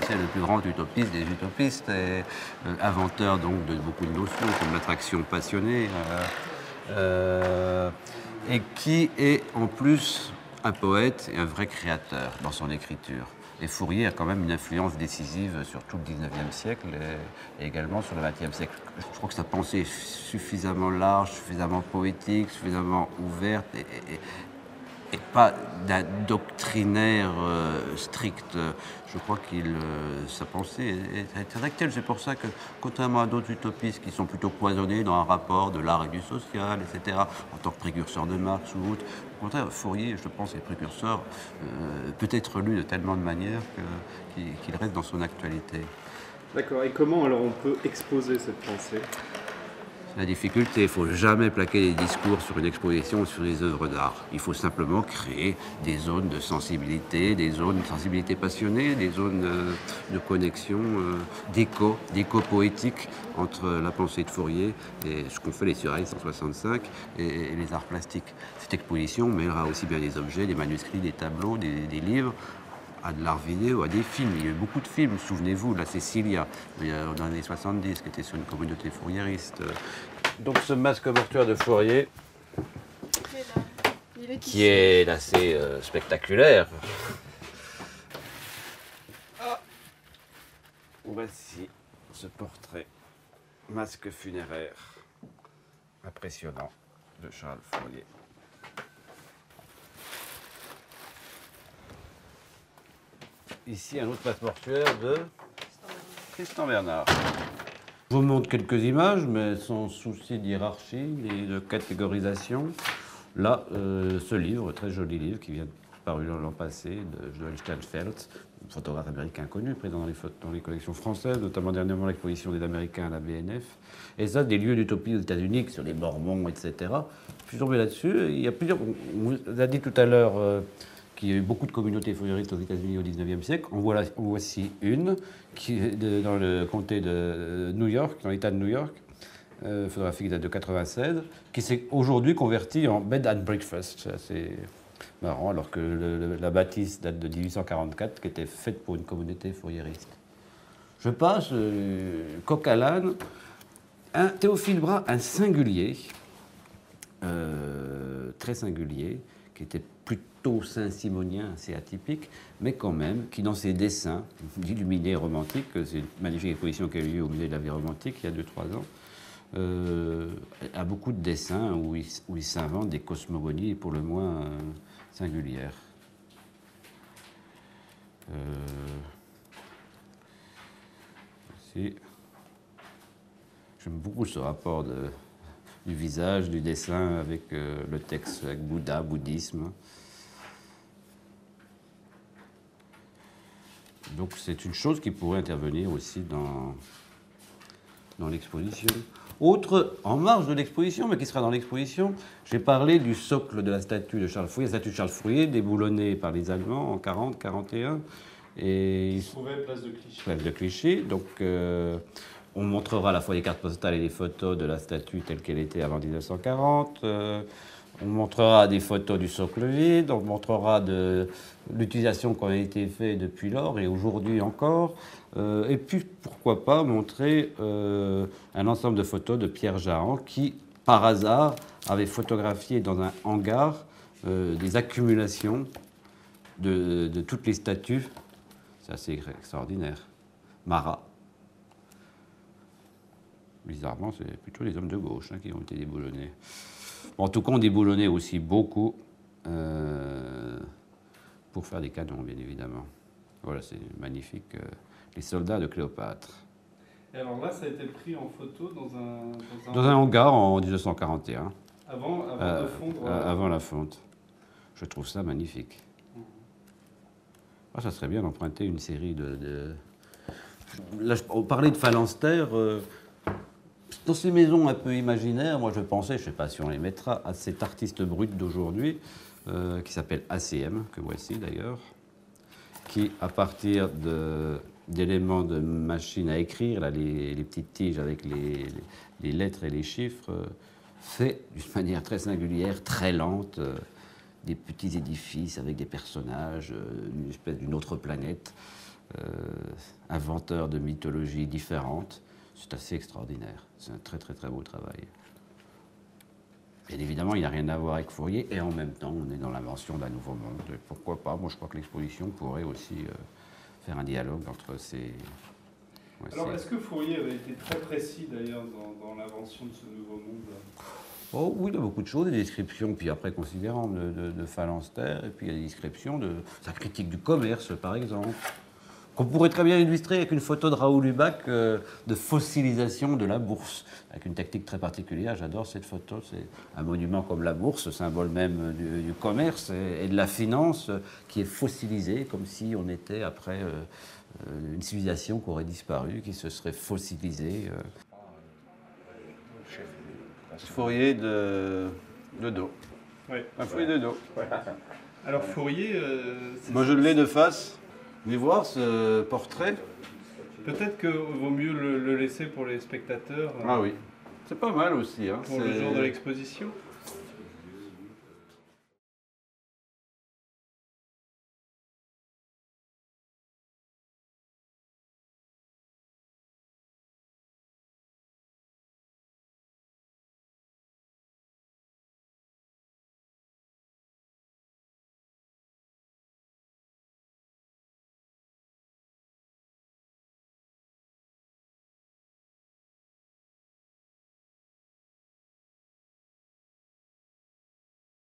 c'est le plus grand utopiste des utopistes, et inventeur donc de beaucoup de notions comme l'attraction passionnée, et qui est en plus un poète et un vrai créateur dans son écriture. Et Fourier a quand même une influence décisive sur tout le 19e siècle et également sur le 20e siècle. Je crois que sa pensée est suffisamment large, suffisamment poétique, suffisamment ouverte et pas d'un doctrinaire strict. Je crois qu'il sa pensée est intellectuelle. C'est pour ça que, contrairement à d'autres utopistes qui sont plutôt cloisonnés dans un rapport de l'art et du social, etc., en tant que précurseur de Marx ou autre, au contraire, Fourier, je pense, est précurseur, peut être lu de tellement de manières qu'il reste dans son actualité. D'accord. Et comment alors on peut exposer cette pensée ? La difficulté, il ne faut jamais plaquer les discours sur une exposition ou sur des œuvres d'art. Il faut simplement créer des zones de sensibilité, des zones de sensibilité passionnée, des zones de connexion, d'écho poétique entre la pensée de Fourier et ce qu'ont fait les Surail 165 et les arts plastiques. Cette exposition mêlera aussi bien des objets, des manuscrits, des tableaux, des livres, à de l'art vidéo, à des films. Il y a eu beaucoup de films, souvenez-vous, la Cécilia, dans les années 70, qui était sur une communauté fourriériste. Donc ce masque mortuaire de Fourier, qui est assez spectaculaire. Voici ce portrait, masque funéraire, impressionnant, de Charles Fourier. Ici, un autre masque mortuaire de Tristan Bernard. Je vous montre quelques images, mais sans souci d'hiérarchie et de catégorisation. Là, ce livre, très joli livre, qui vient paru l'an passé, de Joel Sternfeld, photographe américain connu, présent dans les collections françaises, notamment dernièrement l'exposition des Américains à la BNF. Et ça, des lieux d'utopie aux États-Unis, sur les Mormons, etc. Je suis tombé là-dessus. Il y a plusieurs. On vous a dit tout à l'heure qu'il y a eu beaucoup de communautés fourriéristes aux États-Unis au XIXe siècle. En voici une qui est dans le comté de New York, dans l'État de New York, photographie qui date de 96, qui s'est aujourd'hui convertie en bed and breakfast. C'est assez marrant, alors que la bâtisse date de 1844, qui était faite pour une communauté fourriériste. Je passe, coq à l'âne, un Théophile Bras, un singulier, très singulier, qui était plutôt saint-simonien, assez atypique, mais quand même, qui dans ses dessins d'illuminés romantiques, c'est une magnifique exposition qui a eu lieu au musée de la vie romantique il y a 2-3 ans, a beaucoup de dessins où il s'invente des cosmogonies pour le moins singulières. Ici, j'aime beaucoup ce rapport du visage, du dessin avec le texte, avec Bouddha, bouddhisme. Donc c'est une chose qui pourrait intervenir aussi dans l'exposition. Autre, en marge de l'exposition, mais qui sera dans l'exposition, j'ai parlé du socle de la statue de Charles Fourier, la statue de Charles Fourier, déboulonnée par les Allemands en 40-41. Et il se trouvait place de Clichy. Place de Clichy. Donc on montrera à la fois les cartes postales et les photos de la statue telle qu'elle était avant 1940. On montrera des photos du socle vide, on montrera de l'utilisation qui a été faite depuis lors et aujourd'hui encore. Et puis, pourquoi pas montrer un ensemble de photos de Pierre Jahan qui, par hasard, avait photographié dans un hangar des accumulations de toutes les statues. C'est assez extraordinaire. Marat. Bizarrement, c'est plutôt les hommes de gauche qui ont été déboulonnés. En tout cas, on déboulonnait aussi beaucoup pour faire des canons, bien évidemment. Voilà, c'est magnifique. Les soldats de Cléopâtre. Et alors là, ça a été pris en photo dans un hangar en 1941. Avant de fondre avant la fonte. Je trouve ça magnifique. Ah, ça serait bien d'emprunter une série Là, on parlait de phalanstères. Dans ces maisons un peu imaginaires, moi je pensais, je ne sais pas si on les mettra, à cet artiste brut d'aujourd'hui, qui s'appelle ACM, que voici d'ailleurs, qui, à partir d'éléments de machine à écrire, là, les petites tiges avec les lettres et les chiffres, fait d'une manière très singulière, très lente, des petits édifices avec des personnages, une espèce d'une autre planète, inventeurs de mythologies différentes. C'est assez extraordinaire. C'est un très très très beau travail. Bien évidemment, il n'a rien à voir avec Fourier, et en même temps, on est dans l'invention d'un nouveau monde. Et pourquoi pas? Moi, je crois que l'exposition pourrait aussi faire un dialogue entre ces... Ouais, alors, est-ce que Fourier avait été très précis, d'ailleurs, dans l'invention de ce nouveau monde? Oh, oui, il y a beaucoup de choses, des descriptions, puis après considérables de phalanstère, et puis il y a des descriptions de sa critique du commerce, par exemple, qu'on pourrait très bien illustrer avec une photo de Raoul Lubac de fossilisation de la bourse, avec une technique très particulière. J'adore cette photo, c'est un monument comme la bourse, symbole même du commerce et de la finance, qui est fossilisé, comme si on était après une civilisation qui aurait disparu, qui se serait fossilisée. Fourier de dos. Oui. Un Fourier de dos. Alors Fourier... Moi je l'ai de face. Vous voulez voir ce portrait? Peut-être qu'il vaut mieux le laisser pour les spectateurs. Ah oui. C'est pas mal aussi. Hein. Pour le jour de l'exposition.